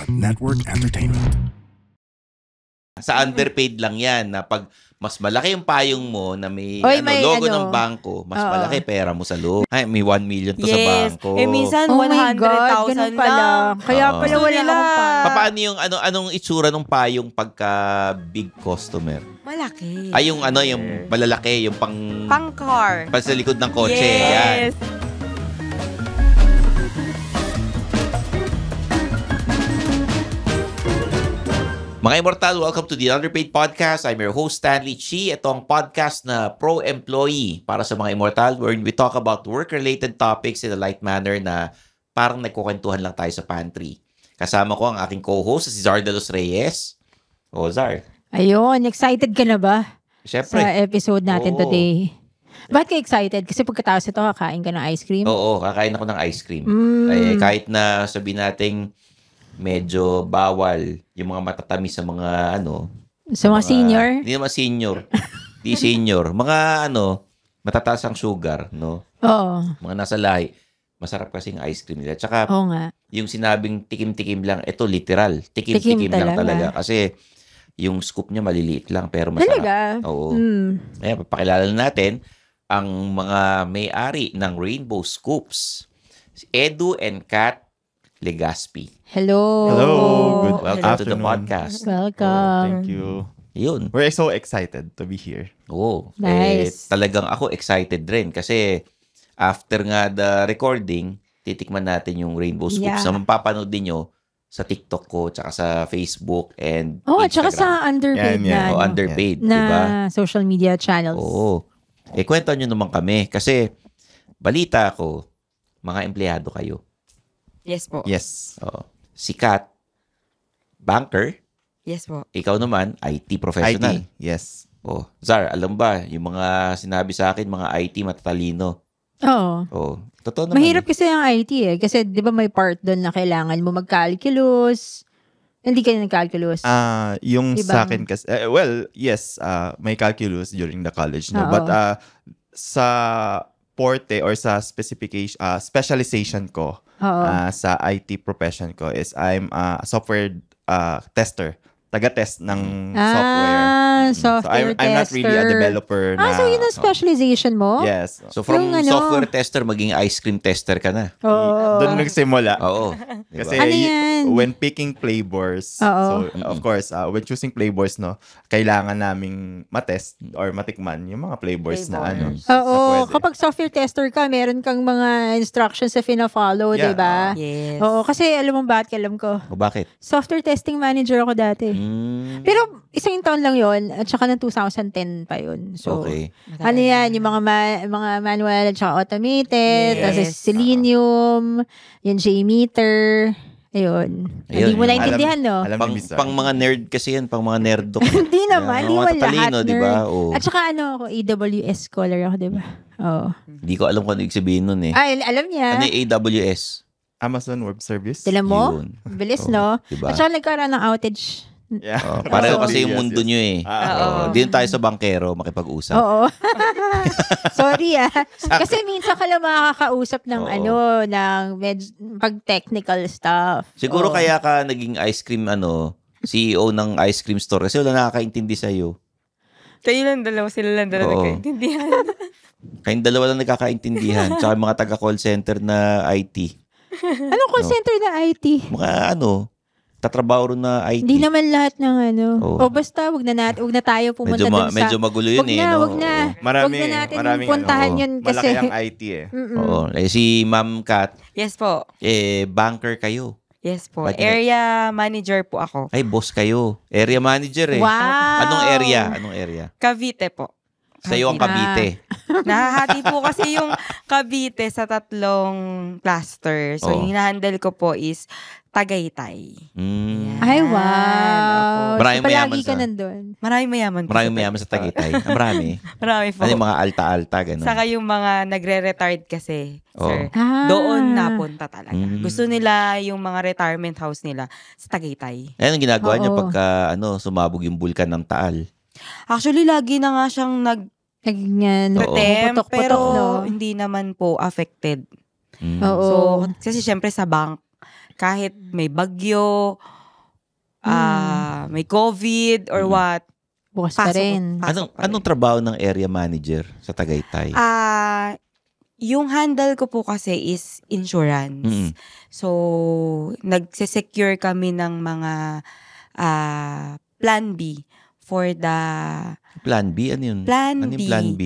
Network Entertainment. Sa underpaid lang yan na pag mas malaki yung payong mo na may, may logo ng bangko, mas malaki pera mo sa loob. Ay, may 1 million to sa bangko. Minsan Oh my 100,000 God, ganun pala. lang. Kaya pala wala akong payong. Paano yung anong itsura ng payong pagka big customer? Malaki. Ay, yung malalaki, yung Pang car. sa likod ng kotse. Yan. Yes. Mga Immortal, welcome to the Underpaid Podcast. I'm your host, Stanley Chi. Ito ang podcast na pro-employee para sa mga Immortal wherein we talk about work-related topics in a light manner na parang nagkukwentuhan lang tayo sa pantry. Kasama ko ang aking co-host, si Zar de los Reyes. O, Zar. Ayun, excited ka na ba? Siyempre. Sa episode natin today. Ba't ka excited? Kasi pagkatapos ito, kakain ka ng ice cream? Oo, kakain ako ng ice cream. Kahit na sabihin nating medyo bawal yung mga matatamis sa mga sa mga senior? Hindi naman senior. Di senior. Mga matataas ang sugar, no? Oo. Mga nasa lahi. Masarap kasing ice cream nila. Tsaka, Oo nga. yung sinabing tikim-tikim lang, ito literal. Tikim-tikim lang talaga. Kasi, yung scoop niya maliliit lang, pero masarap. Talaga? Oo. Ayan, papakilala natin ang mga may-ari ng Rainbow Scoops. Si Edu and Kat Legaspi. Hello. Welcome to the afternoon. podcast. Welcome. Thank you. Yun. We're so excited to be here. Oo. Nice. Talagang ako excited rin kasi after nga the recording, titikman natin yung Rainbow Scoops na mapapanood din nyo sa TikTok ko, tsaka sa Facebook and Instagram. Tsaka sa underpaid Yan. na, Underpaid, na diba? social media channels. Oo. Kwento nyo naman kami kasi balita ko, mga empleyado kayo. Yes po. Yes. Oo. Si Kat, banker. Yes po. Ikaw naman, IT professional. IT. Yes. Oh, Zar, alam ba, yung mga sinabi sa akin, mga IT matatalino. Oo. Oh, totoo naman. Mahirap kasi ang IT Kasi di ba may part doon na kailangan mo mag-calculus. Hindi ka nag-calculus. Yung Ibang- sa akin kasi, yes, may calculus during the college, no? Oo. But sa forte or sa specialization ko, sa IT profession ko is I'm a software tester. Taga-test ng software. Software So I'm not really a tester. developer na. So yun ang specialization mo? Yes. So from Yung software tester, maging ice cream tester ka na. Oo. Doon nagsimula. Oo. Kasi Diba? Ano yan? when picking flavors, Oo. so of course, when choosing flavors, no, kailangan naming matest or matikman yung mga flavors na Flavors. na Oo, pwede. kapag software tester ka, meron kang mga instructions na fina-follow, Yeah. di ba? Yes. Oo, kasi alam mo bakit alam ko. O bakit? Software testing manager ako dati. Pero isang taon lang yon at saka ng 2010 pa yun. So, Okay. ano yan, yung mga mga manual at saka automated, Yes. tapos Selenium, yung JMeter, ayun. Hindi mo Ayun. naintindihan, no? Alam Pang, ni Miss Zar. pang mga nerd kasi yan, pang mga nerdok. Hindi naman, hindi Mga mo lahat matatalino, di ba? nerd. Oo. At saka ako, AWS scholar ako, di ba? Oo. Hindi ko alam kung ano ibig sabihin nun eh. Ay, alam niya. Ano yung AWS? Amazon Web Service. Tinan mo? Yun. Bilis, Oo, no? diba? At saka nagkaroon ng outage. Yeah. Oh, pareho kasi yung Yes, mundo yes. nyo eh. Oo. Din tayo sa bankero makipag-usap. Oo. Sorry Kasi minsan ka lang makakausap ng Oo. ng pag technical stuff. Siguro Oo. kaya ka naging ice cream CEO ng ice cream store kasi wala nakakaintindi sa'yo. Kayo lang dalawa, sila lang dalawa Oo. nagkaintindihan. Kayong dalawa lang nagkakaintindihan. Tsaka yung mga taga-call center na IT. Anong call center na IT? Mga tatrabaho rin na IT. Hindi naman lahat ng Oo. O basta, wag na tayo pumunta dun sa... Medyo magulo yun Wag na, no? wag na. Marami, Wag na natin maraming puntahan yun kasi... malaki ang IT eh. Oo. Si Ma'am Kat, Yes po. banker kayo. Yes po. Bakit? Area manager po ako. Ay, boss kayo. Area manager eh. Wow! Anong area? Cavite po. Sa'yo ang Cavite. Nahahati po kasi yung Cavite sa 3 cluster. So, Oo. yung hinahandle ko po is Tagaytay. Mm. Ay, Yan, wow! opo. Maraming So, palagi mayaman ka sa- nandun. Maraming mayaman po. Maraming mayaman sa Tagaytay. Marami. Marami po. Ano yung mga alta-alta, gano'n. Saka yung mga nagre-retired kasi, Oo. sir. Ah. Doon napunta talaga. Mm. Gusto nila yung mga retirement house nila sa Tagaytay. Ayun ang ginagawa niya Oo. pagka sumabog yung bulkan ng Taal. Actually, lagi na nga siyang Naging nag-retempt, putok-putok, pero no? hindi naman po affected. Mm. Oo. So, kasi syempre sa bank, kahit may bagyo may COVID or what. Bukas pa Pasok. rin. Anong trabaho ng area manager sa Tagaytay? Yung handle ko po kasi is insurance. Mm. So, nagse-secure kami ng mga Plan B for the Plan B? Ano yun? Plan ano yung B. Plan B?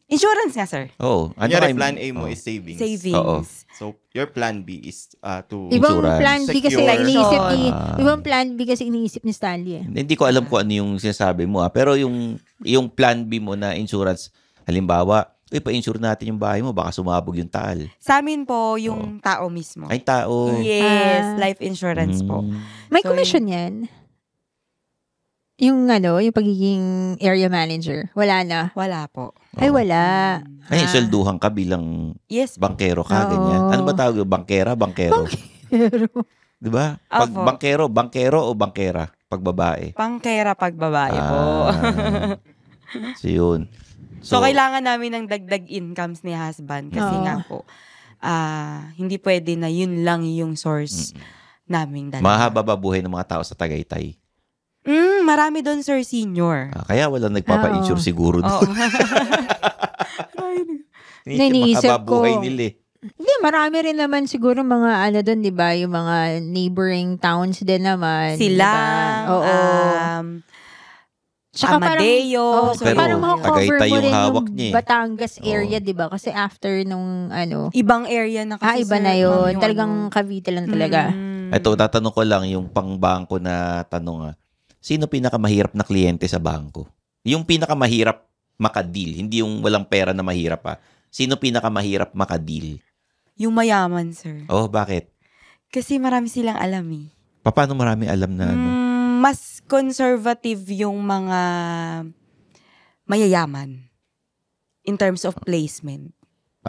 Insurance nga, sir. Oo. Kunyari, plan A mo is savings. Savings. Oo. So, your plan B is to Ibang Insurance. plan B kasi Secure. iniisip ni Ah. ibang plan B kasi iniisip ni Stanley. Hindi ko alam kung ano yung sinasabi mo. Pero yung Plan B mo na insurance, halimbawa, pa-insure natin yung bahay mo, baka sumabog yung taal. Sa amin po, yung tao mismo. Ay, tao. Yes, life insurance po. May So, commission yan. Yung yung pagiging area manager. Wala na. Wala po. Ay, wala. Ay, swelduhan ka bilang Yes. bankero ka, Oo. ganyan. Ano ba tawag yung bankero? Pero, Di ba? Pag Opo. bankero o bankera? Pag babae. Pangkera pag babae po. So, yun. So, kailangan namin ng dagdag incomes ni husband kasi Oo. nga po, hindi pwede na yun lang yung source naming dalawa. mahaba ba buhay ng mga tao sa Tagaytay? Marami doon, sir, senior. Kaya walang nagpapa-insure Oo. siguro Oo. doon. Naiisip mahaba buhay ko. nila eh. hindi, marami rin naman siguro mga doon, di ba? Yung mga neighboring towns din naman. Silang, diba? Oo. Tsaka Amadeo. so Pero parang makocover Tagaytay mo yung rin hawak yung niya eh. Batangas area, di ba? Kasi after nung ibang area na kasi, iba sir, na ma'am, yun. yung Talagang Cavite lang talaga. Ito, tatanong ko lang yung pangbangko na tanong. Sino pinakamahirap na kliyente sa bangko? Yung pinakamahirap makadeal, hindi yung walang pera na mahirap pa. Sino pinakamahirap makadeal? Yung mayaman, sir. Oh, bakit? Kasi marami silang alam eh. Paano marami alam na ano? Mas conservative yung mga mayayaman in terms of placement.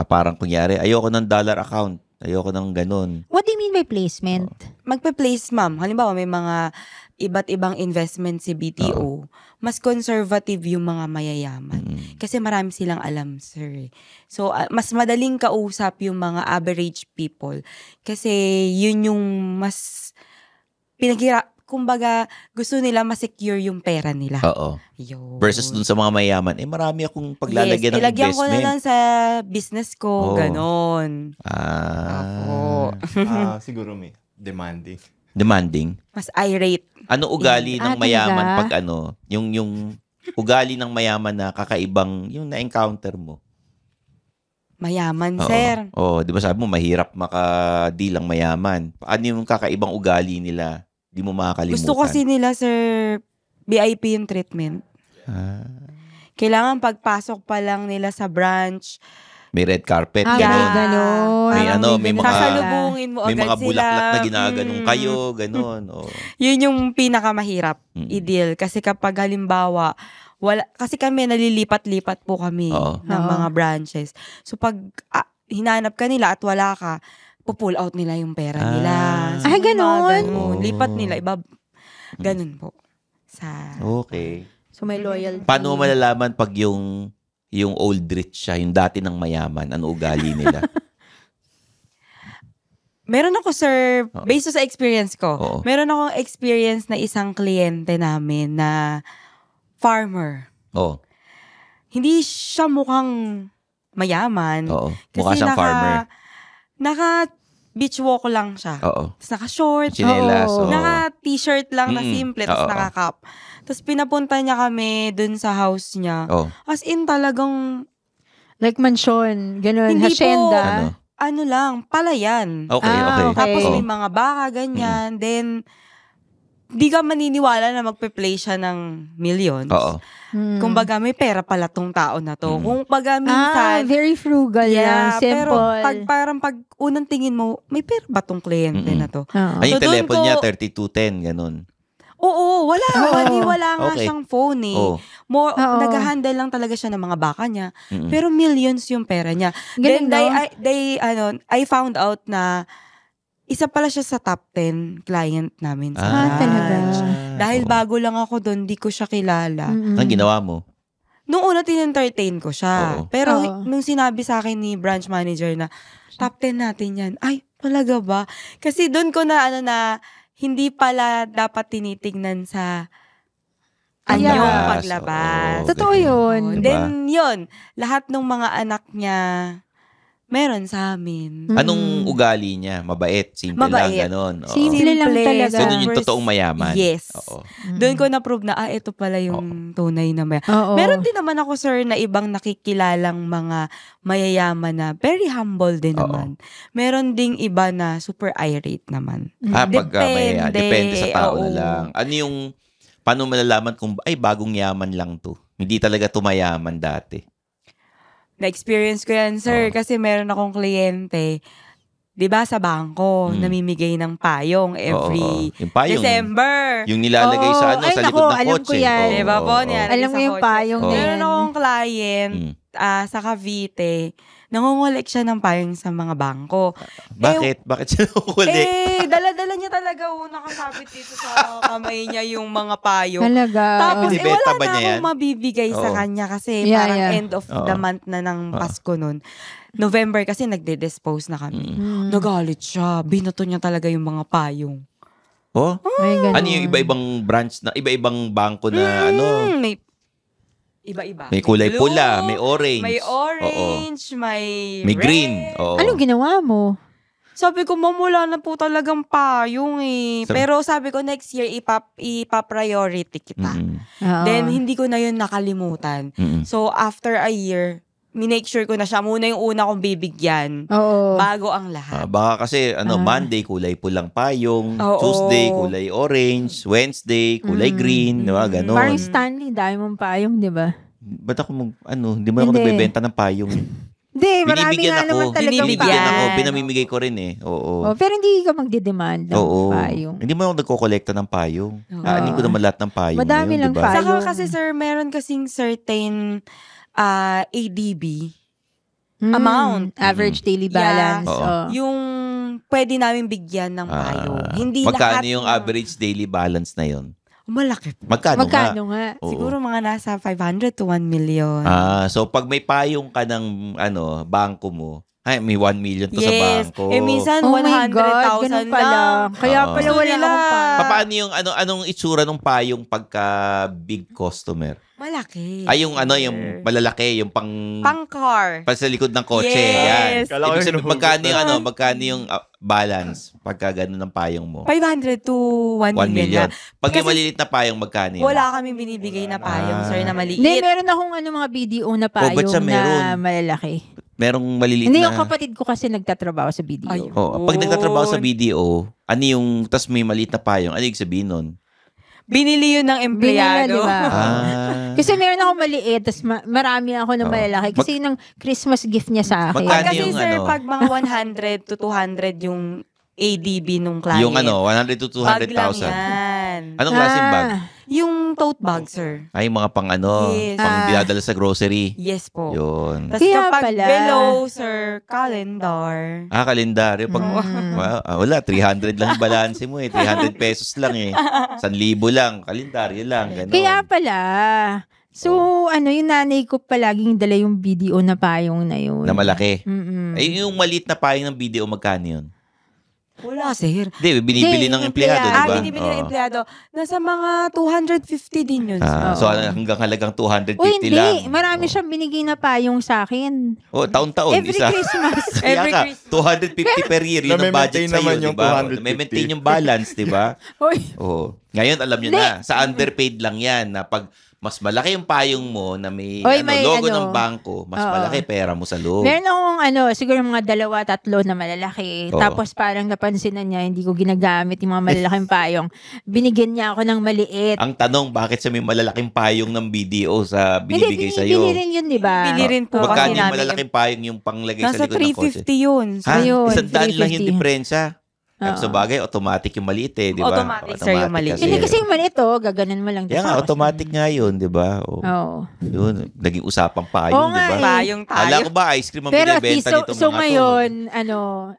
Parang kunyari, ayoko ng dollar account. Ayoko ng ganun. What do you mean by placement? Magpe-place, ma'am. Halimbawa, may mga iba't ibang investment si BTO. Mas conservative yung mga mayayaman. Kasi marami silang alam, sir. So, mas madaling kausap yung mga average people. Kasi yun yung mas kumbaga, gusto nila ma-secure yung pera nila. Oo. Yun. Versus dun sa mga mayaman, marami akong paglalagyan ng ilagyan ko na investment. lang sa business ko. Oo. Ganon. Ah. siguro may demanding. Demanding. Mas irate. Ano ugali ng mayaman talaga? pag yung ugali ng mayaman na kakaibang, yung na-encounter mo? Mayaman, Oo. sir. Oo, di ba sabi mo, mahirap maka-deal ang mayaman. Ano yung kakaibang ugali nila? Di mo makakalimutan. Gusto kasi nila, sir, VIP yung treatment. Kailangan pagpasok pa lang nila sa branch, May red carpet, May gano'n. ganon. May ano, may mga- sasalubungin mo May agad mga bulaklak sila. na ginaganong kayo, gano'n. Oh. Yun yung pinakamahirap i-deal. Kasi kapag halimbawa, kasi kami nalilipat-lipat po kami Oo. ng Oo. mga branches. So pag hinanap ka nila at wala ka, pull out nila yung pera nila. So, Ay, yung mga ganon? ganon. Oh. Lipat nila. Ganun po. Okay. So may loyalty. Paano mo malalaman pag yung old rich siya, yung dati ng mayaman, ano ugali nila? Meron ako, sir, based sa experience ko, Oo. meron akong experience na isang kliyente namin na farmer. Oo. Hindi siya mukhang mayaman. Oo. Mukha siyang farmer. Naka-beach walk lang siya. Oo. Tapos naka-short. Chinelas. Oo. oo. Naka-t-shirt lang na simple. Tapos Oo. naka-cap. Tapos pinapunta niya kami dun sa house niya. Oo. As in talagang, Like mansion, ganun, Hindi po. hacienda. Ano? lang, palayan. Okay, Ah, okay. okay. Tapos Oo. may mga baka, ganyan. Then, di ka maniniwala na magpe-play siya ng millions. Oo. Kumbaga, may pera pala tong tao na to. Kung baga minsan, very frugal lang, simple. pero pag unang tingin mo, may pera ba tong kliyente na to? Oo. Ay, yung So, doon telephone ko- niya, 3210, ganun. Oo, wala nga Okay. siyang phone eh. Oo. Oo. Nag-handle lang talaga siya ng mga baka niya. Mm-mm. Pero millions yung pera niya. Galing, Then, I found out na isa pala siya sa top 10 client namin sa branch. talaga. Dahil Oo. bago lang ako doon, di ko siya kilala. Anong ginawa mo? Nung una, tin-entertain ko siya. Oo. Pero Oo. nung sinabi sa akin ni branch manager na, top 10 natin yan. Ay, talaga ba? Kasi doon ko na, hindi pala dapat tinitingnan sa Yes. anyong Oo. paglabas. Totoo yun. Diba? Then, yun, lahat ng mga anak niya, meron sa amin. Anong ugali niya? Mabait, simple lang, Mabait. ganon. Oo. Simple lang talaga. Ganun yung totoong mayaman. Yes. Oo. Doon ko na-prove na, ito pala yung tunay na mayaman. Oo. Meron din naman ako, sir, na ibang nakikilalang mga mayayaman na very humble din Oo. naman. Meron ding iba na super irate naman. Pagka depende sa tao na oo. lang. Ano yung, paano malalaman kung, ay, bagong yaman lang to. Hindi talaga tumayaman dati. Na-experience ko yan, sir, kasi meron akong kliyente, 'di ba sa bangko, namimigay ng payong every Yung payong, December. yung nilalagay sa Oo. Ay, sa naku, likod ng alam ko kotse. yan. Oo, Diba po, oo. nilalagay Alam mo sa yung kotse. payong na Meron yan. akong client sa Cavite, nangongolek siya ng payong sa mga bangko. Bakit? Bakit siya nakukulik? Dala-dala niya talaga nakasabit dito sa kamay niya yung mga payong. Talaga. Tapos, Binibenta wala ba na niya yan? akong mabibigay sa Oo. kanya kasi Yeah, parang yeah. end of the Oo. month na ng Pasko nun. November kasi nagde-dispose na kami. Mm. Nagalit siya. Binato niya talaga yung mga payong. Oh? Ay, ganun. Ano yung iba-ibang branch na, iba-ibang bangko na May iba-iba. may kulay blue, pula, may orange. may Oo. orange, may red. Green. Oo. Anong ginawa mo? Sabi ko, ma'am, wala na po talagang payong Sabi- Pero sabi ko, next year, ipa-priority kita. Oo. Then, hindi ko na yun nakalimutan. So, after a year, minake sure ko na siya muna yung una kong bibigyan Oo. bago ang lahat. Baka kasi Monday kulay pulang payong, Oo. Tuesday kulay orange, Wednesday kulay green, di ba? Ganon. Parang Stanley, dami mong payong, di ba? Ba't ako hindi mo ako Hindi. nagbebenta ng payong. Hindi, marami Binibigyan nga ako. naman talagang Binibigyan ako. payong. Pinamimigay ko rin eh. Oo. Oh, pero hindi ka magdidemand ng Oo. payong. Hindi mo ako nagkokolekta ng payong. Aanin ko naman lahat ng payong. Madami na yun, lang diba? payong. Saka kasi, sir, meron kasing certain ADB amount. Average daily balance. Oo. Oh. Yung pwede namin bigyan ng payong. Hindi magkano lahat yung ng- average daily balance na yun? Malaki po. Magkano Magkano nga? nga? Oo. Siguro mga nasa 500 to 1 million. So pag may payong ka ng bangko mo, ay may 1 million to sa Yes. bangko. Minsan Oh my God, 100,000 ganun pala. lang. Kaya Oo. pala wala Gusto nila. akong payong. Paano yung anong itsura ng payong pagka big customer? Malaki. Ay yung yung malalaki, yung pang Pang-car. sa likod ng kotse. Yes. Yan. Kala ko Ibig sabihin, yung magkano yung balance pagka ganun ng payong mo? 500 to 1 1 million. million. Pag yung Kasi- maliliit na payong, magkano yun? Wala kami binibigay na payong, sir, na Hindi, maliit. meron akong mga BDO na ba't payong siya meron? na malalaki. Merong maliliit Hindi, na... yung kapatid ko kasi nagtatrabaho sa BDO. Ay. Oh, pag nagtatrabaho sa BDO, ano yung, tas may maliit na payong, ano yung sabihin nun? Binili yun ng empleyado. Binila, di ba? Kasi Ah. meron ako maliit, tapos marami ako na Oo. malalaki. Kasi yun ang Christmas gift niya sa akin. Magkano Kasi, yung sir, ano? pag mga 100 to 200 yung ADB nung client. Yung 100 to bag lang 200,000. yan. Anong klaseng bag? Yung tote bag, sir. Ay, mga pang Yes. pang dinadala sa grocery. Yes po. Yun. Tapos Kaya kapag pala. below, sir, calendar. Kalendaryo. Pag, wala, 300 lang yung balance mo eh. 300 pesos lang eh. 1,000 lang. Kalendaryo lang. Ganun. Kaya pala. So, yung nanay ko palaging dala yung BDO na payong na yun. Na malaki. Mm-mm. Eh, yung maliit na payong ng video, magkano yun? Wala, sir. Hindi, binibili ng Hindi, yung empleyado, di ba? Binibili ng Oo. empleyado. Nasa mga 250 din yun, sir. So, hanggang halagang 250 Uy, hindi. lang. Marami siyang binigay na payong sa akin. Taon-taon. Every isa. Christmas. Kaya Every ka, Christmas. 250 per year. Yun ang budget Na-maintain sa'yo, naman di yung ba? 250. Na-maintain yung balance, di ba? Uy, Oo. Ngayon, alam nyo na, sa underpaid lang yan, na pag mas malaki yung payong mo na may, Oy, may logo ano. ng bangko, mas Oo. malaki pera mo sa loob. meron akong siguro mga 2-3 na malalaki. Oo. Tapos parang napansin na niya, hindi ko ginagamit yung mga malalaking payong. Binigyan niya ako ng maliit. Ang tanong, bakit sa may malalaking payong ng BDO sa binibigay Hindi, sa'yo? binibili rin yun, di ba? Bili rin po Oo. Magkano kasi yung namin. malalaking payong yung panglagay sa Nasa likod ng kotse? 350 yun. Ha? Ayun, 100 lang yung 350. diferensya. Oo. Sa bagay, automatic yung maliit eh, di ba? Automatic, sir, yung maliit. Hindi kasi yung maliit, gaganan mo lang. Kaya nga, automatic nga yun, di ba? O, Oo. yun, naging usapang Oo payong, di nga ba? eh. Payong tayo. Alam ko ba, ice cream ang Pero at least, binibenta nitong so mga to? ngayon,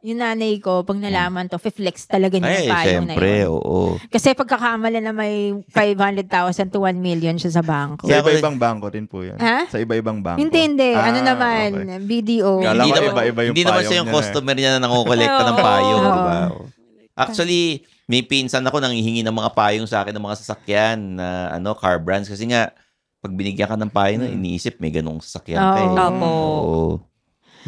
yung nanay ko, pag nalaman to, flex talaga niya Ay, yung payong na syempre, yun. oo. Kasi pagkakamala na may 500,000 to 1 million siya sa bangko. Kaya Sa ako- iba-ibang bangko din po yan. Ha? Sa iba-ibang bangko. Hindi. Ano Ah, naman, okay. BDO. Kala Hindi ko naman, iba-iba yung hindi naman payong siya yung niya eh. customer niya na nangokolekta ng payong, Oo. di ba? Actually, May pinsan ako nanghihingi ng mga payong sa akin ng mga sasakyan na car brands kasi nga pag binigyan ka ng payong iniisip may ganung sasakyan ka eh. Oo.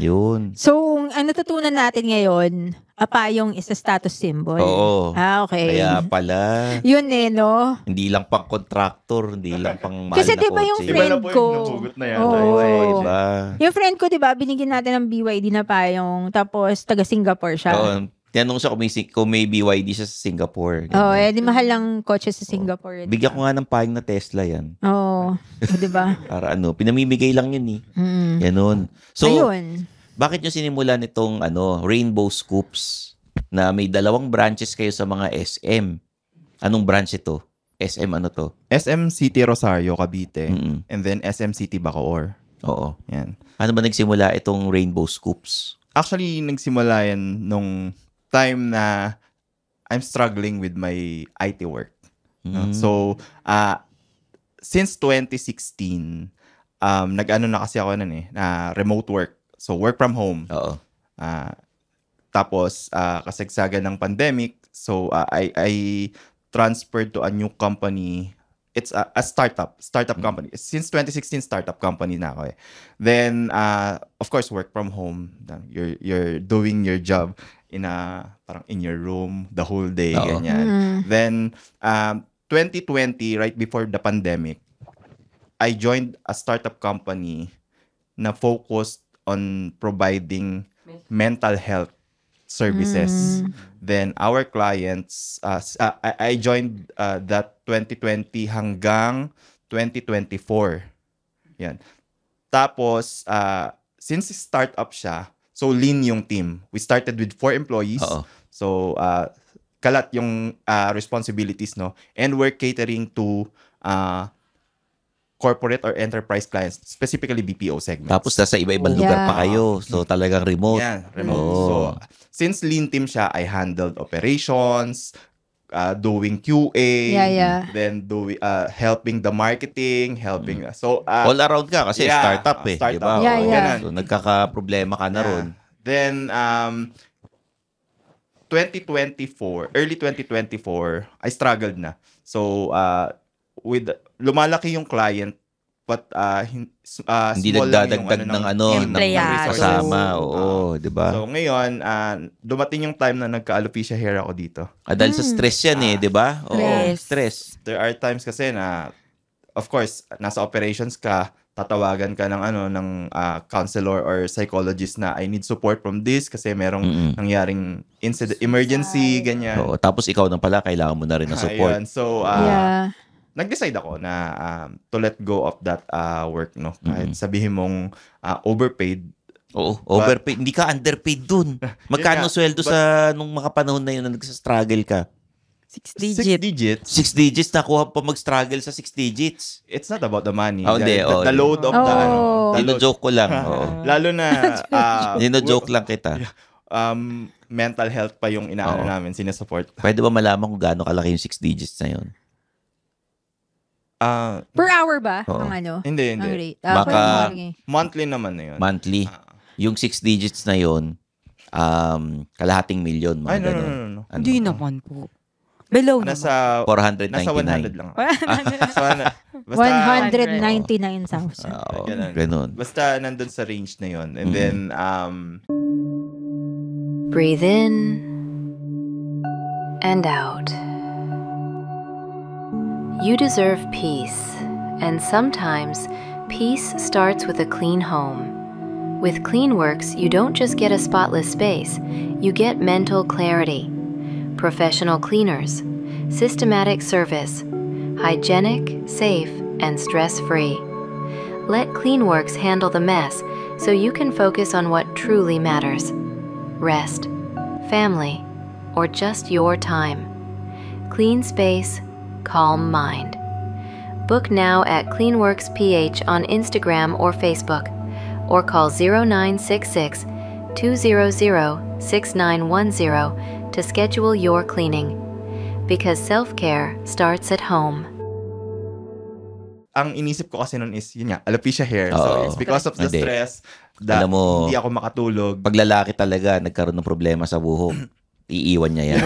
Yun. So, ang natutunan natin ngayon, payong is a status symbol. Oo. Okay. Kaya pala, Yun no? hindi lang pang contractor, hindi lang pang mahal Kasi na diba yung kotse. Iba friend na po ko. yung nabugot na yan. Oo. Diba? Yung friend ko, diba, binigyan natin ng BYD na payong, tapos taga Singapore siya. Oo. Tinanong siya kung may BYD siya sa Singapore. Oo, di mahal lang kotse sa Singapore. Bigyan ko nga ng payong na Tesla yan. Oo, diba? Para pinamimigay lang yun eh. Mm. Ganun. So, Ayun. bakit nyo sinimulan itong Rainbow Scoops na may 2 branches kayo sa mga SM? Anong branch ito? SM ano to? SM City Rosario, Cavite. Mm-mm. And then SM City Bacoor. Oo. Yan. Ano ba nagsimula itong Rainbow Scoops? Actually, nagsimula yan nung time na I'm struggling with my IT work. No? So, since 2016, nag-ano na kasi ako nun na remote work. So, work from home. Oo. Tapos, kasagsagan ng pandemic, so I transferred to a new company. It's a startup company. Since 2016, startup company na ako eh. Then, of course, work from home. You're doing your job parang in your room the whole day, ganyan. Then, 2020, right before the pandemic, I joined a startup company na focused on providing mental health services. Then, our clients, I joined that 2020 hanggang 2024. Yan. Tapos, since startup siya, so lean yung team. We started with 4 employees. Oo. So, kalat yung responsibilities, no? And we're catering to corporate or enterprise clients, specifically BPO segments. Tapos nasa iba-ibang lugar pa kayo. So talagang remote. Yeah, remote. Oo. So, since lean team siya, I handled operations, doing QA, then helping the marketing, so all around ka kasi startup eh, startup. diba? Yeah. So nagkaka-problema ka na ron. Then 2024, early 2024, I struggled na. So with lumalaki yung client but hindi small lang nagdadagdag yung ng kasama. Oo, di ba? So ngayon, dumating yung time na nagka-alopecia hair ako dito. Dahil sa stress yan eh, di ba? Oo, stress. There are times kasi na, of course, nasa operations ka, tatawagan ka ng counselor or psychologist na I need support from this kasi merong nangyaring emergency, ganyan. Oo, tapos ikaw na pala, kailangan mo na rin ng support. Ayun. So, nag-decide ako na to let go of that work, no? Kahit sabihin mong overpaid. Oo, overpaid. Hindi ka underpaid dun. Magkano sweldo sa nung mga panahon na yun na nagsa-struggle ka? 6 digits. 6 digits, nakuha pa mag-struggle sa 6 digits. It's not about the money. Hindi. The load of the Dino-joke ko lang. Lalo na Dino-joke lang kita. Mental health pa yung inaano namin, sinusupport. Pwede ba malaman kung gaano kalaki yung 6 digits na yun? Per hour ba? Ang Hindi. ang rate? Baka Monthly naman na yun. monthly. Yung 6 digits na yun, kalahating milyon. Ay, no. Hindi naman po. Below naman. Nasa 499. 100 lang. Basta 199,000. Ganun. Basta nandun sa range na yun. And then, breathe in and out. You deserve peace, and sometimes peace starts with a clean home. With CleanWorks, you don't just get a spotless space, you get mental clarity. Professional cleaners, systematic service, hygienic, safe, and stress-free. Let CleanWorks handle the mess so you can focus on what truly matters. Rest, family, or just your time. Clean space, calm mind. Book now at CleanWorks PH on Instagram or Facebook, or call 0966 200 6910 to schedule your cleaning. Because self-care starts at home. Ang inisip ko kasi nun is, yun nga, alopecia hair. So, it's because of the stress that hindi ako makatulog. Pag lalaki talaga, nagkaroon ng problema sa buhok, iiwan niya yan.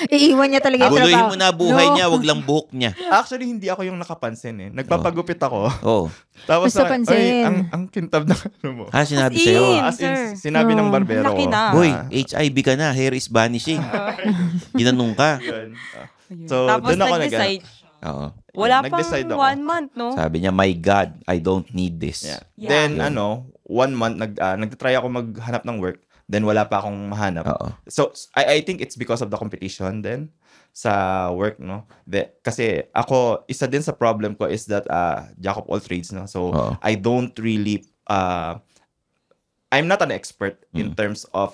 Iiwan niya talaga yung trabaho. Guluhin mo na buhay niya, wag lang buhok niya. Actually, hindi ako yung nakapansin eh. Nagpapagupit ako. Oh. Tapos Basta pansin. ang kintab na ano mo. Sinabi As sa'yo. in. As in, sir. sinabi ng barbero Laki ko. na. Boy, HIV ka na, hair is vanishing. Ginanong ka. Yun. Ayun. So, Tapos doon ako nag-decide. Oo. Wala pang Nag-decide ako. 1 month, no? Sabi niya, my God, I don't need this. Yeah. Yeah. Then, Yun. 1 month, nag-try ako maghanap ng work. Then, wala pa akong mahanap. Oo. So, I think it's because of the competition then sa work, no? Kasi ako, isa din sa problem ko is that jack of all trades, no? So, Oo. I don't really, I'm not an expert in terms of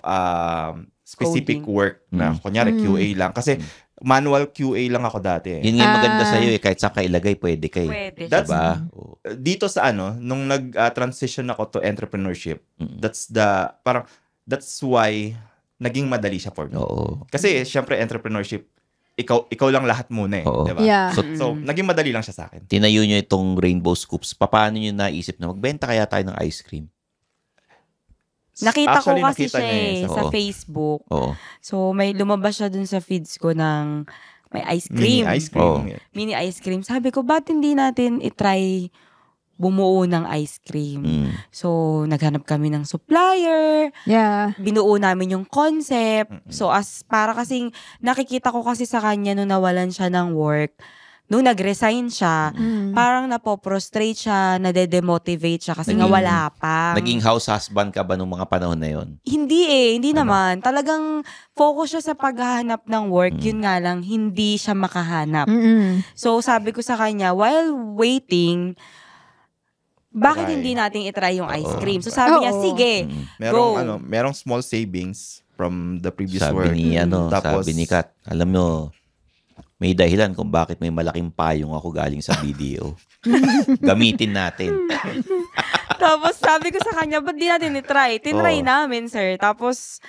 specific Coding. work na, kunyari, QA lang. Kasi, manual QA lang ako dati. Yun nga yung maganda sa'yo eh. Kahit saan ka ilagay, pwede kayo. Pwede. That's- Diba? Oo. Dito sa nung nag-transition ako to entrepreneurship, that's why naging madali siya for me. Oo. Kasi syempre entrepreneurship, ikaw lang lahat muna eh, Oo. 'di ba? Yeah. So naging madali lang siya sa akin. Tinayo nyo itong Rainbow Scoops. Paano nyo naisip na magbenta kaya tayo ng ice cream? Nakita Actually, ko kasi nakita siya niya eh, eh. sa Oo. Facebook. Oo. So, may lumabas siya dun sa feeds ko ng may ice Mini cream. ice cream. Oo. Yeah. Mini ice cream. Sabi ko, ba't hindi natin itry bumuo ng ice cream? Mm. So, naghanap kami ng supplier. Yeah. Binuo namin yung concept. So, para kasing nakikita ko kasi sa kanya nung nawalan siya ng work, nung nag-resign siya, parang napoprostrate siya, nade-demotivate siya kasi nga Naging- wala pa. Naging house husband ka ba nung mga panahon na yon? Hindi naman. Talagang focus siya sa paghahanap ng work. Yun nga lang, hindi siya makahanap. So, sabi ko sa kanya, while waiting, bakit Try. hindi natin itry yung ice Oo. cream? So, sabi niya, Oo. sige, Merong go. merong small savings from the previous Sabi work. ni, Tapos, sabi ni Kat, alam mo, may dahilan kung bakit may malaking payong ako galing sa BDO. Gamitin natin. Tapos sabi ko sa kanya, ba't di natin itry? Tinry Oo. namin, sir. Tapos,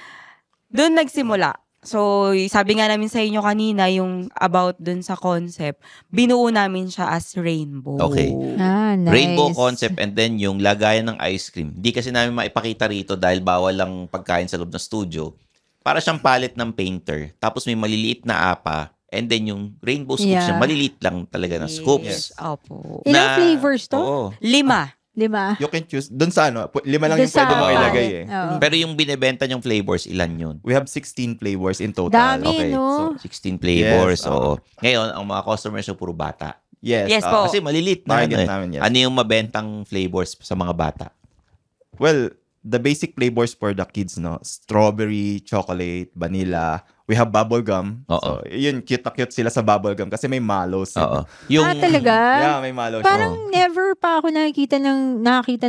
doon nagsimula. So, sabi nga namin sa inyo kanina, yung about dun sa concept, binuo namin siya as rainbow. Okay. Nice. Rainbow concept and then yung lagayan ng ice cream. Hindi kasi namin maipakita rito dahil bawal lang pagkain sa loob ng studio. Para siyang palette ng painter. Tapos may maliliit na apa. And then yung rainbow scoops Yeah. niya, maliliit lang talaga na scoops. Opo. Ilang flavors to? Oo. 5. 5? you can choose. Doon sa 5 lang Doon yung pwede sa- mo ilagay eh. Oo. Pero yung binebenta niyong flavors, ilan yun? We have 16 flavors in total. Dami, Okay. no? 16 flavors. Yes, oo. Ngayon, ang mga customers yung puro bata. Yes. Yes po. Kasi malilit na. Target Ano, namin, yes. ano yung mabentang flavors sa mga bata? Well, the basic flavors for the kids, no? Strawberry, chocolate, vanilla. We have bubble gum. Oo. So, yun, cute na cute sila sa bubble gum kasi may mallows. eh. Oo. Yung, Talaga? Yeah, may mallows. Parang never pa ako nakakita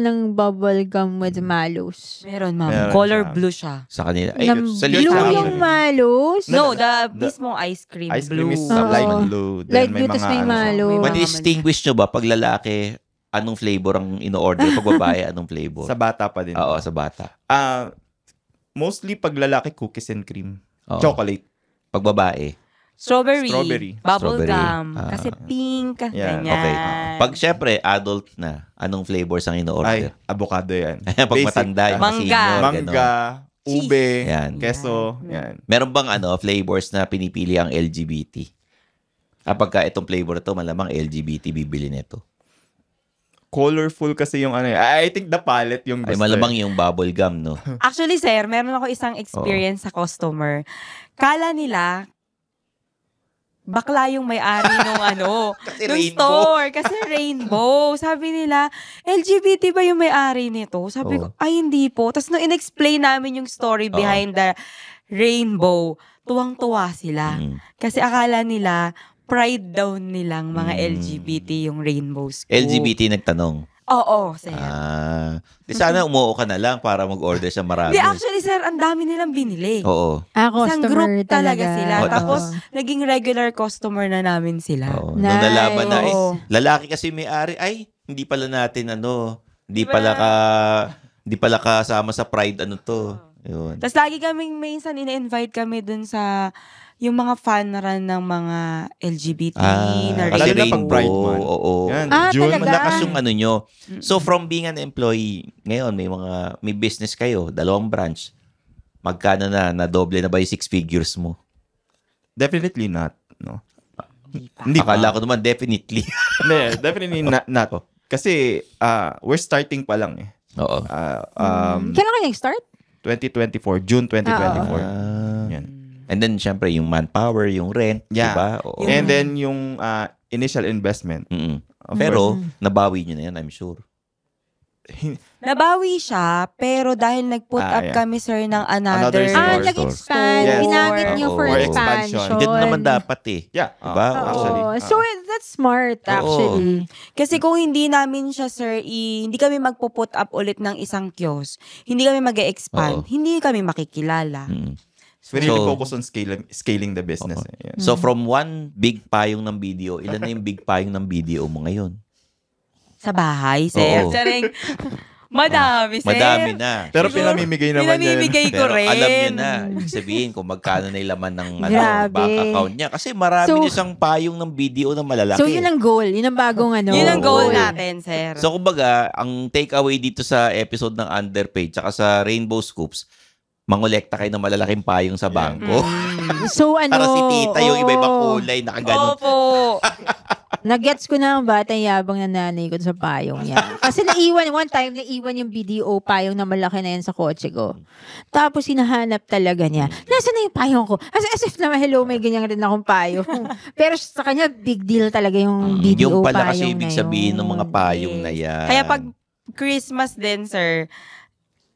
ng bubble gum with mallows. Meron, ma'am. Meron Color siya. blue siya. sa kanila. Ay, Blue sa Blue sa yung amin. mallows? No, the the- mismong ice cream. Ice blue. cream is Oo. light blue. Then Light blue, tas may ano, malo. May mga- Ma-distinguish nyo ba pag lalaki, anong flavor ang in-order? Pag babae, anong flavor? Sa bata pa din. Oo, sa bata. Mostly pag lalaki, cookies and cream. Oo. Chocolate. Pag babae. Strawberry. Strawberry. Bubble Strawberry. gum. Ah. Kasi pink. Yeah, Ganyan. Okay. Pag syempre, adult na, anong flavors ang Ay, in-order? avocado yan. Pag Basic. matanda, yung mga Mangga. senior, ganon. Mangga, ube, Yan. keso, yan. Meron bang flavors na pinipili ang LGBT? Kapag ka itong flavor na to, malamang LGBT bibili nito. Colorful kasi yung ano. I think the palette yung gusto. Ay malamang yung bubble gum, no? Actually, sir, meron ako isang experience sa customer. Kala nila, bakla yung may-ari nung Kasi nung rainbow. store. Kasi rainbow. Sabi nila, LGBT ba yung may-ari nito? Sabi ko, ay hindi po. Tapos nung in-explain namin yung story behind the rainbow, tuwang-tuwa sila. Mm. Kasi akala nila, pride daw nilang mga LGBT yung rainbow scoop. LGBT nagtanong. Oo, sir. Di sana umuo ka na lang para mag-order sa marami. Di, actually, sir, ang dami nilang binili. Oo. Isang Customer group talaga sila. Oo. Tapos, naging regular customer na namin sila. Oo. Nice. Nung nalaman na, Oo. lalaki kasi may-ari, ay, hindi pala natin hindi pala kasama sa pride to. Yun. Tapos lagi kaming, minsan ina-invite kami dun sa, yung mga fan run ng mga LGBT na Lalo na kasi pag Pride Month. Oo. Yan. June. June. Malakas yung nyo. So, from being an employee, ngayon, may business kayo, 2 branch. Magkano na doble na ba yung 6 figures mo? Definitely not, no. Hindi pa. Akala ko naman, definitely. Hindi, definitely not. Kasi, we're starting pa lang eh. Oo. Kailan ka nag-start? 2024, June 2024. Yan. And then, syempre, yung manpower, yung rent, Yeah. diba? Oo. And then, yung initial investment. Pero, nabawi nyo na yan, I'm sure. Nabawi siya, pero dahil nag-put up kami, sir, ng Another another... store. Nag-expand. Yes. Ginamit nyo for For expansion. expansion. Ganun naman dapat eh. Yeah. Diba? Actually. So, that's smart, actually. Kasi kung hindi namin siya, sir, hindi kami magpo-put up ulit ng isang kiosk, hindi kami mag-expand, hindi kami makikilala. We really So, focus on scaling the business. Yeah. So, from one big payong ng video, ilan na yung big payong ng video mo ngayon? Sa bahay, sir. Oo. Saring, madami, sir. Madami na. Pero pinamimigay naman yan. Pinamimigay ko Pero rin. alam niyo na, ibig sabihin kung magkano na yung laman ng Grabe. bank account niya. Kasi marami So, na siyang payong ng video na malalaki. So, yun ang goal. Yun ang bagong Yun ang goal Oo. natin, sir. So, kumbaga, ang takeaway dito sa episode ng Underpaid tsaka sa Rainbow Scoops, mangolekta kayo ng malalaking payong sa bangko. So, Para si tita, yung iba-ibang kulay, nakaganon. Opo. Nag-gets ko na ang batang yabang na nanay ko sa payong niya. Kasi one time, naiwan yung BDO payong na malaki na yan sa kotse ko. Tapos, hinahanap talaga niya. Nasaan na yung payong ko? As if naman, hello, may ganyan rin akong payong. Pero sa kanya, big deal talaga yung BDO Yung pala payong kasi ibig na sabihin yun. ng mga payong na yan. Kaya pag Christmas din, sir,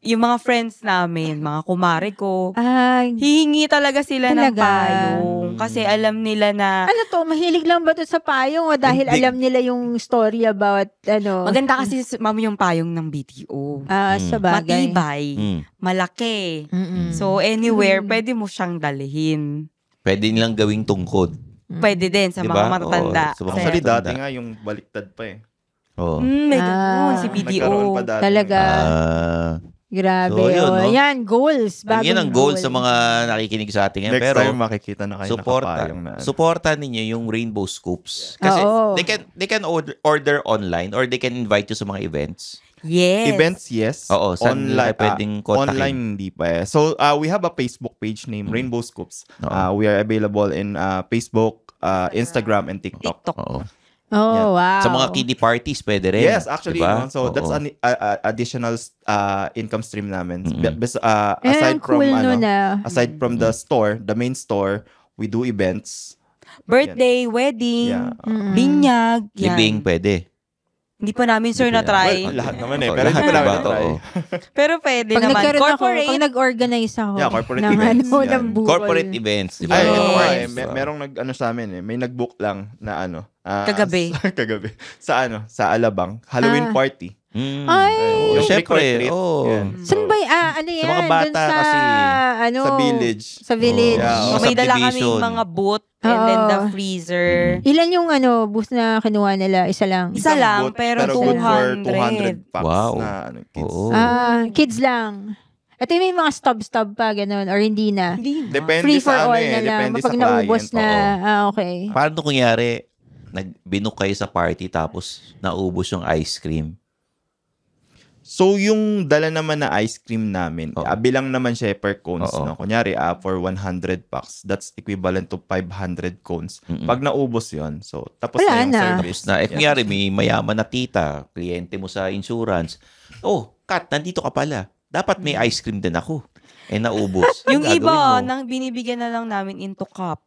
yung mga friends namin, mga kumare ko, Ay, hihingi talaga sila ng Talaga? payong. Kasi alam nila na, ano to, mahilig lang ba to sa payong o dahil Hindi. alam nila yung story about, maganda kasi, ma'am, yung payong ng BTO. sa bagay. Matibay, malaki. So, anywhere, pwede mo siyang dalhin. Pwede nilang gawing tungkod. Pwede din sa Diba? mga matatanda. Oo, sa mga sir. Actually, Matanda. dati nga yung baliktad pa eh. Oo. May ganun, si Nagkaroon BDO. pa dati. Talaga. So, Grabe. yun, no? Yan, goals. Bagong Yan ang goal sa mga nakikinig sa atin ngayon. Next Pero, time makikita na kayo nakapayong na. supportan ninyo yung Rainbow Scoops. Kasi Oo. they can order online or they can invite you sa mga events. Yes. Events, yes. Oo, saan nila pwedeng kontakin? Online, hindi pa eh. So, we have a Facebook page named Rainbow Scoops. Oo. We are available in Facebook, Instagram, and TikTok. Oo. Oh, wow. Sa mga kiddie parties, pwede rin. Yes, actually. Diba? No? So, that's Oo. an additional income stream namin. Mm-mm. Aside from, cool nun aside from the store, the main store, we do events. Birthday, wedding, Yeah. binyag. Yan. Libing, pwede. Hindi pa namin, sir, Hindi pa na-try. Well, lahat naman eh. Oo, Pero hindi lahat, ko namin diba? na-try. Oo. Pero pwede Pag naman. nagkaroon ako, Corporate. pag nag-organize ako. Yeah, corporate ng events, Ano, yan. ng bukol. Corporate events. Diba? Ay, Yes. ito nga eh. Yes. Merong nag-ano sa amin eh. May nag-book lang na ano. Kagabi. Kagabi. Sa sa Alabang. Halloween party. Ay, Yung Siyempre, trick or treat. oo. Yan. saan ba, ano yan? mga bata Dun sa, kasi. ano, Sa village. Sa village. Yeah, So, oo. may dala kaming Subdivision. mga boot and then the Oo. freezer. Ilan yung booth na kinuha nila? Isa lang. Isa lang, Booth, pero good for 200. 200 packs Wow. na kids. Oo. Kids lang. Ito yung may mga stub-stub pa, ganun, or hindi na. Hindi na. Depende Free for sa all ano eh. na lang. Depende Pag sa naubos client. na, Oo. okay. Paano kunyari, binuk kayo sa party tapos naubos yung ice cream? So, yung dala naman na ice cream namin, Oo. bilang naman siya per cones. Oo. No? Kunyari, for 100 packs, that's equivalent to 500 cones. Mm-mm. Pag naubos yon, so tapos Wala na yung na. service. Tapos na, kunyari, may mayaman na tita, kliyente mo sa insurance. Oh, Kat, nandito ka pala. Dapat may ice cream din ako. Naubos. Yung Ang iba, gagawin mo? binibigyan na lang namin into cup.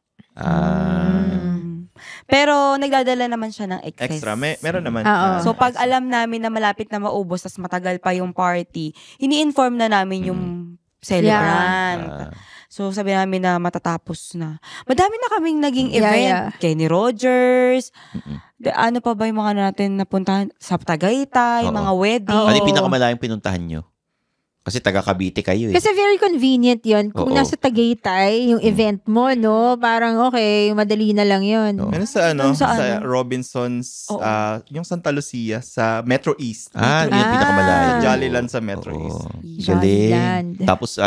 Pero nagdadala naman siya ng excess. Extra, meron naman. Oo. So pag alam namin na malapit na maubos tas matagal pa yung party, ini-inform na namin yung celebrant. So sabi namin na matatapos na. Madami na kaming naging Yeah, event. yeah. Kenny Rogers. Ano pa ba yung mga natin napuntahan? Sa Tagaytay, Oo. mga wedding. Oo. Ano yung pinakamalayang pinuntahan nyo? Kasi taga Cavite kayo eh. Kasi very convenient yon. Kung Oo. nasa Tagaytay, yung event mo, no? Parang okay, madali na lang yun. Oo. Meron sa Doon sa sa ano? Robinsons, Oo. yung Santa Lucia sa Metro East. Yun yung pinakamalayo. Ah. Jollyland sa Metro Oo. East. Jollyland. Galing. Tapos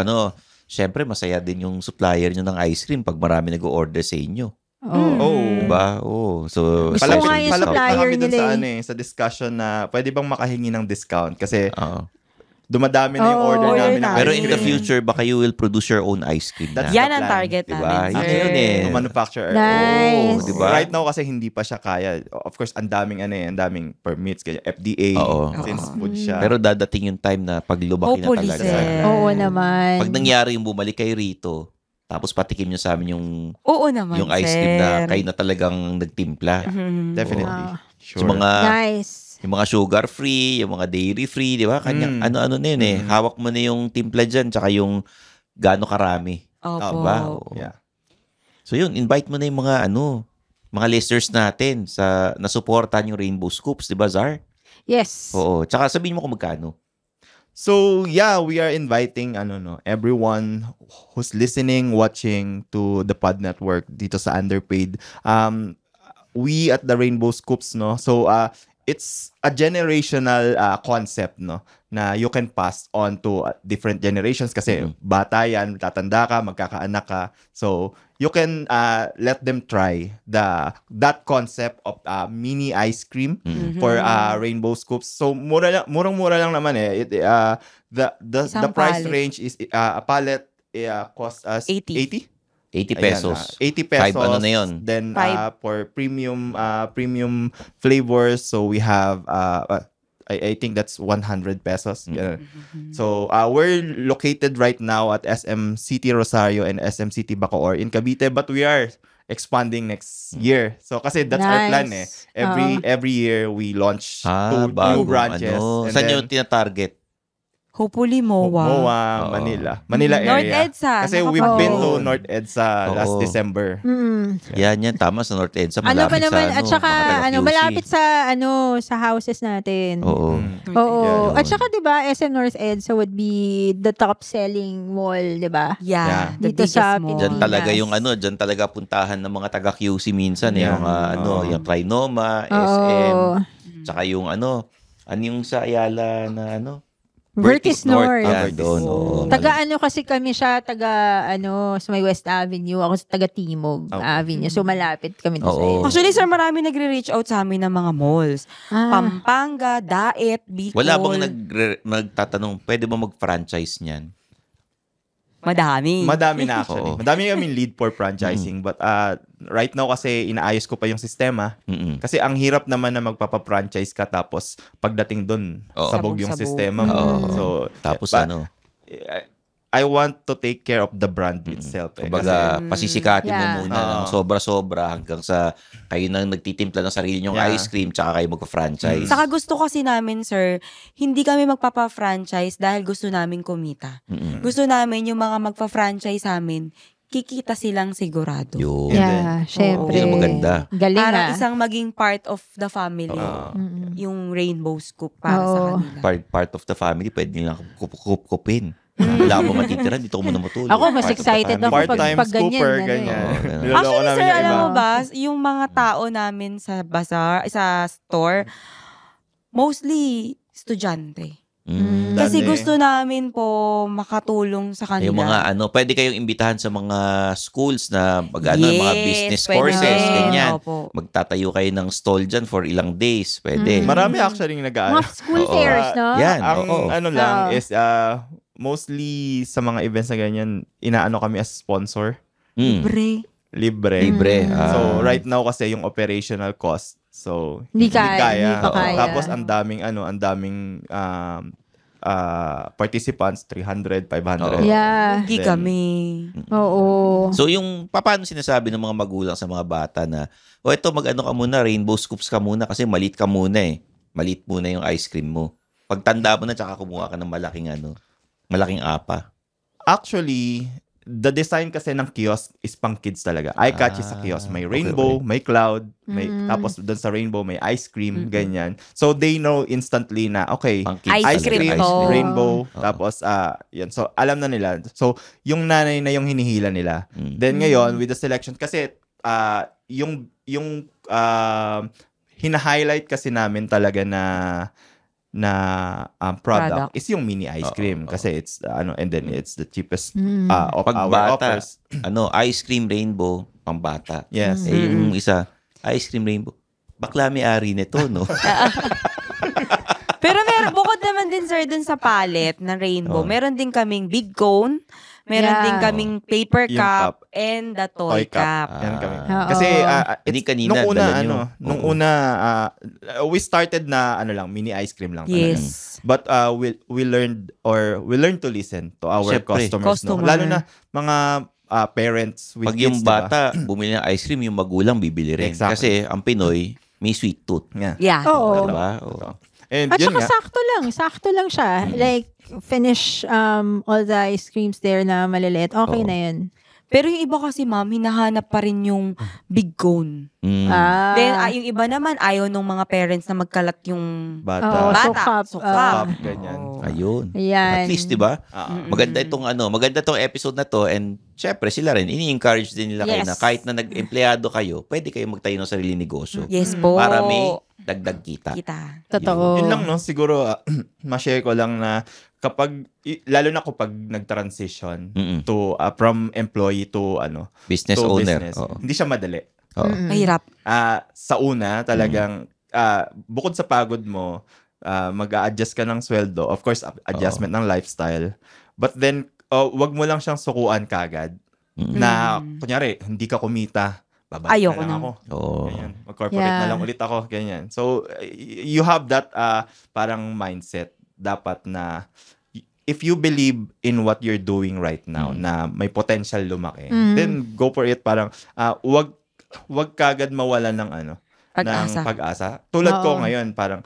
syempre masaya din yung supplier nyo ng ice cream pag marami nag-order sa inyo. Oh. Diba? Oh. So, Gusto ko nga yung special Palapit supplier na kami dun nila sa, eh. sa discussion na pwede bang makahingi ng discount? Kasi Oo. dumadami na yung order order namin. ng Pero ice in the cream. future, baka you will produce your own ice cream na. That's Yan the ang plan. target Diba? namin, Yun sir. yun eh. To manufacture. Nice. Diba? Right now kasi hindi pa siya kaya. Of course, ang daming permits, kaya FDA, Oo. since food siya. Pero dadating yung time na paglubaki na Hopefully, talaga. sir. Oo naman. Pag nangyari yung bumalik kay Rito, tapos patikim nyo sa amin yung Oo naman, yung ice cream sir. na kayo na talagang nagtimpla. Definitely. Wow. Sure. Yung mga Nice. yung mga sugar-free, yung mga dairy-free, di ba? Kanyang ano-ano na yun eh. Hawak mo na yung timpla dyan, tsaka yung gaano karami. Opo. Diba? Yeah. So yun, invite mo na yung mga listeners natin sa nasuportan yung Rainbow Scoops, di ba, Zar? Yes. Oo. Tsaka sabihin mo kung magkano. So, yeah, we are inviting everyone who's listening, watching to the Pod Network dito sa Underpaid. We at the Rainbow Scoops, no? So, it's a generational concept, no? Na you can pass on to different generations kasi bata yan, tatanda ka, magkakaanak ka. So, you can let them try that concept of mini ice cream for Rainbow Scoops. So, murang-mura lang naman eh. The Isang price pallet. range is a pallet cost us 80. 80 Ayan, pesos. 80 pesos. 5 ano na yun? Then Five. for premium flavors, so we have I think that's 100 pesos. Ganun. So we're located right now at SM City Rosario and SM City Bacoor in Cavite, but we are expanding next year. So kasi that's our plan eh. Nice. Every year we launch two Bagong branches. ano. And Saan then, yung tina-target? Hopefully, MOA. MOA, Oo. Manila North area. EDSA. Kasi Nakapag- we've been to Oo. North EDSA last Oo. December. Yan, tama sa North EDSA. Ano pa Malapit naman, sa at saka, mga taga-QC. malapit sa houses natin. Oo. Oo. Yeah. At saka, di ba, SM North EDSA would be the top-selling mall, di ba? Yeah. The Dito biggest sa mall. Diyan Pinas. talaga yung dyan talaga puntahan ng mga taga-QC minsan eh. Yeah. Yung yung Trinoma, Oo. SM, tsaka yung yung sa Ayala na Vertis North. Yan, Vertis. doon. oo. Taga kasi kami siya, sa may West Avenue. Ako sa taga Timog Avenue. So, malapit kami doon sa Oo. EDSA. Actually, sir, marami nagre-reach out sa amin ng mga malls. Ah. Pampanga, Daet, Bicol. Wala bang nagtatanong, pwede ba mag-franchise niyan? Madami. Madami na actually. Oo. Madami kaming lead for franchising. But right now kasi inaayos ko pa yung sistema. Mm-mm. Kasi ang hirap naman na magpapa-franchise ka tapos pagdating dun, Oo. sabog yung Sabog-sabog. sistema mo. Oo. So, Tapos I want to take care of the brand itself. kumbaga, pasisikatin mo Yeah. muna ng sobra-sobra hanggang sa kayo nang nagtitimpla ng sarili nyong Yeah. ice cream tsaka kayo magpa-franchise. Saka gusto kasi namin, sir, hindi kami magpapa-franchise dahil gusto namin kumita. Mm-mm. Gusto namin yung mga magpa-franchise sa amin, kikita silang sigurado. Yun. Yeah, syempre. Yun ang maganda. Galing Para ah. isang maging part of the family. Yung Rainbow Scoop para sa Oo. kanila. Part of the family, pwede nilang kupin. Wala pa matitira, dito ko muna matulog. Ako, mas Part of the excited family. ako Part-time pag ganyan, scooper, ano ganyan. Oo, ganun. Niloloko Actually, namin sir, yung alam iba. mo ba, yung mga tao namin sa bazaar, sa store, mostly estudyante. Mm. Kasi Dati. gusto namin po makatulong sa kanila. Yung mga pwede kayong imbitahan sa mga schools na mga business pwede courses, din. ganyan. Opo. Magtatayo kayo ng stall dyan for ilang days. Pwede. Marami actually nag-aaral. Mga school Oo. fairs, no? Yan. Ang oo. ano lang Oo. is mostly sa mga events na ganyan, inaano kami as sponsor. Mm. Libre. Libre. So right now kasi yung operational cost. So Hindi kaya. Hindi pa Oo. kaya. Tapos ang daming participants, 300, 500. Yeah. Hindi Then, kami. Oo. So yung paano sinasabi ng mga magulang sa mga bata na ito mag-ano ka muna, Rainbow Scoops ka muna kasi malit ka muna eh. Malit muna yung ice cream mo. Pagtanda mo na tsaka kumuha ka ng malaking apa. Actually, the design kasi ng kiosk is pang kids talaga. Eye-catchy sa kiosk. May rainbow, okay. may cloud, tapos doon sa rainbow may ice cream, ganyan. So they know instantly na, okay, Pang kids Ice talaga, cream ice to. cream. rainbow, Oo. tapos yan. So alam na nila. So yung nanay na yung hinihila nila. Mm. Then ngayon with the selection kasi yung hina-highlight kasi namin talaga na product is yung mini ice cream kasi it's and then it's the cheapest of Pag our bata, offers. ice cream rainbow, pang bata. Yes. Yung isa, ice cream rainbow. Bakla may ari nito, no? Pero bukod naman din, sir, dun sa palette na rainbow, meron din kaming big cone, meron din kaming paper Yung cup, cup. and the toy cup. Yan kami. Oo. Kasi Hindi kanina, nung una dala nyo. nung Oo. una we started na lang mini ice cream lang talaga. Yes. But we learned to listen to our Syempre. customers. No? Customer. Lalo na mga parents with Pag kids, yung diba? bata bumili ng ice cream, yung magulang bibili rin. Exactly. Kasi ang Pinoy, may sweet tooth. Yeah. Yeah. Oo. Diba? Oo. And At yun saka nga. sakto lang siya. Like, finish all the ice creams there na maliliit. Okay Oo. na yun. Pero yung iba kasi, ma'am, hinahanap pa rin yung big cone. Mm. Then, yung iba naman, ayaw nung mga parents na magkalat yung Bata. Oo, bata. sukap. Sukap. Ganyan. Oo. Ayun. Ayan. At least, di ba? Ah. Maganda itong episode na to, and syempre sila rin, ini-encourage din nila kayo Yes. na kahit na nag-empleyado kayo, pwede kayo magtayo ng sarili negosyo. Yes po. Para may dagdag kita. Kita. Totoo. Yun lang, no? Siguro, ma-share ko lang na lalo na kapag nag-transition Mm-mm. to from employee to Business to owner. business. Oo. Hindi siya madali. Oo. Mahirap. Sa una, talagang bukod sa pagod mo, mag-a-adjust ka ng sweldo. Of course, adjustment ng lifestyle. But then, wag mo lang siyang sukuan kagad. Na, kunyari, hindi ka kumita. Babalik Ayoko na lang na. ako. Oo. Ganyan. Mag-corporate Yeah. na lang ulit ako. Ganyan. So, you have that parang mindset dapat na if you believe in what you're doing right now na may potential lumaki, then go for it. Parang wag kagad mawala ng Pag-asa. ng pag-asa. Tulad ko Oo. ngayon, parang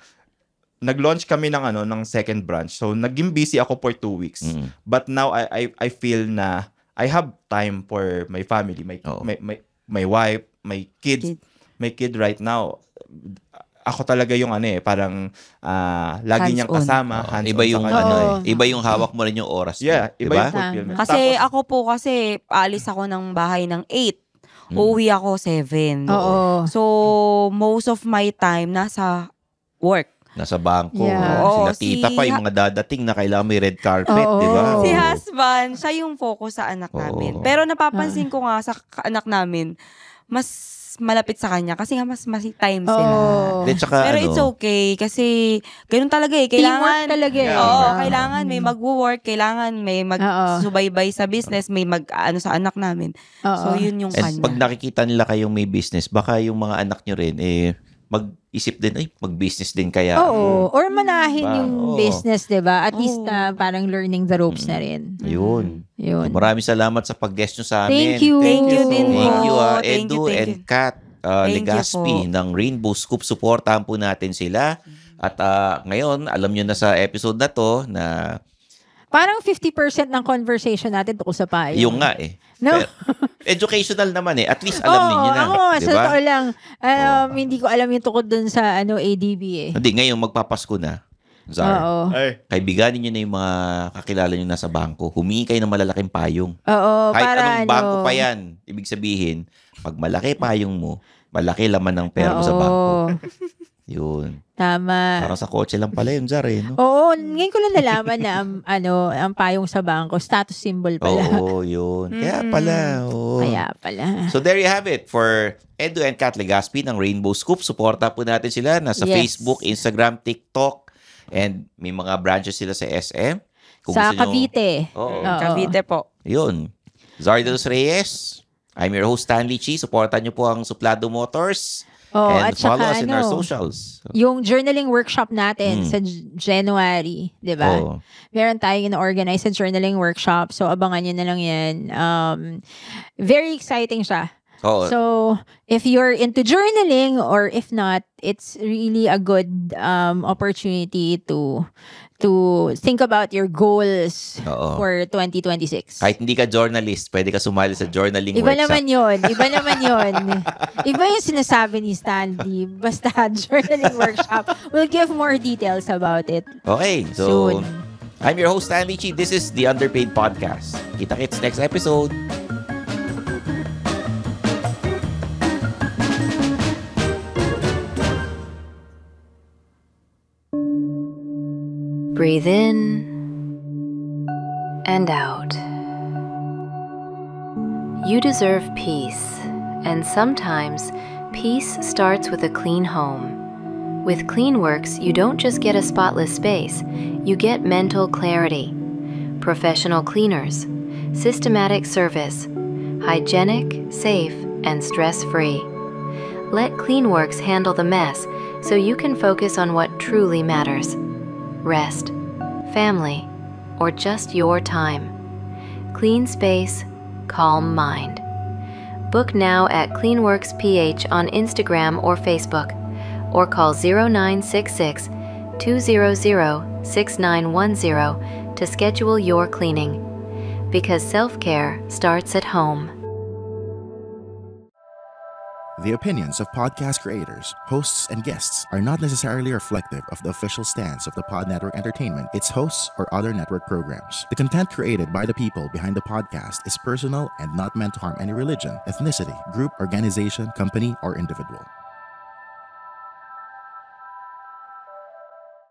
nag-launch kami ng second branch. So naging busy ako for 2 weeks. Mm. But now I feel na I have time for my family, Oo. my wife, my kids, Kid. my kid right now. Ako talaga yung parang lagi niyang Hands-on. kasama, Oo. hands-on Iba yung sa kanya. iba yung hawak mo rin yung oras mo. Yeah, iba Diba? yung fulfillment. Kasi Tapos, ako po alis ako ng bahay ng 8. Uuwi ako 7. Oo. So, most of my time nasa work. Nasa bangko. Yeah. Oo. Sila Oo, tita pa, yung mga dadating na kailangan may red carpet, Oo. di ba? Si Oo. husband, siya yung focus sa anak namin. Oo. Pero napapansin ko nga sa anak namin, mas malapit sa kanya kasi nga mas time sila. Oo. Then, tsaka, Pero it's okay kasi ganun talaga eh. Teamwork Kailangan, talaga eh. Oo, Yeah. kailangan may mag-work, kailangan may mag-subaybay sa business, may sa anak namin. Oo. So, yun yung And kanya. pag nakikita nila kayong may business, baka yung mga anak nyo rin, mag-isip din, mag-business din kaya. Oo. Or manahin Diba? yung Oo. business, di ba? At least Oo. parang learning the ropes na rin. Ayun. Yun. Maraming salamat sa pag-guest nyo sa amin. Thank you. Thank you din Thank po. you, Thank Edu you, thank and you. Kat Thank you Legaspi po. ng Rainbow Scoop. Supportahan po natin sila. At ngayon, alam nyo na sa episode na to na Parang 50% ng conversation natin tungkol sa payo. yung nga No? Pero, educational naman At least alam Oo, ninyo na. ako, sa Diba? totoo lang, hindi ko alam yung tukod dun sa ADB eh. Hindi, ngayon magpapasko na. Zar. Oo. ay, Kaibiganin nyo na yung mga kakilala nyo nasa bangko. Humingi kayo ng malalaking payong. Oo, Kahit para anong bangko pa yan. Ibig sabihin, pag malaki payong mo, malaki laman ng pera mo sa bangko. Yun. Tama. Parang sa kotse lang pala yun, Zar, no? Oo, ngayon ko lang nalaman na ang payong sa bangko, status symbol pala. Oo, yun. Kaya pala. Oo. Kaya pala. So there you have it for Edu and Kat Legaspi ng Rainbow Scoop. Suporta po natin sila. Nasa Yes. Facebook, Instagram, TikTok, and may mga branches sila sa SM. Kung Sa gusto nyo- Cavite. Oo. Oo. Cavite po. Yun. Zardos Reyes. I'm your host, Stanley Chi. Supportan nyo po ang Suplado Motors. Oo, and at saka follow us in our socials. yung journaling workshop natin sa January, di ba? Oo. Meron tayong in-organize sa journaling workshop. So, abangan nyo na lang yan. Very exciting siya. Oo. So, if you're into journaling or if not, it's really a good opportunity to think about your goals Oo. for 2026. Kahit hindi ka journalist, pwede ka sumali sa journaling Iba workshop. naman yun. Iba naman yun. Iba yung sinasabi ni Stanley. Basta journaling workshop. We'll give more details about it Okay, so soon. I'm your host, Stanley Chi. This is the Underpaid Podcast. Kita-kits next episode. Breathe in and out. You deserve peace, and sometimes peace starts with a clean home. With CleanWorks, you don't just get a spotless space, you get mental clarity. Professional cleaners, systematic service, hygienic, safe, and stress-free. Let CleanWorks handle the mess so you can focus on what truly matters. Rest, family, or just your time. Clean space, calm mind. Book now at CleanWorks PH on Instagram or Facebook, or call 0966 200 6910 to schedule your cleaning. Because self-care starts at home. The opinions of podcast creators, hosts, and guests are not necessarily reflective of the official stance of the Pod Network Entertainment, its hosts, or other network programs. The content created by the people behind the podcast is personal and not meant to harm any religion, ethnicity, group, organization, company, or individual.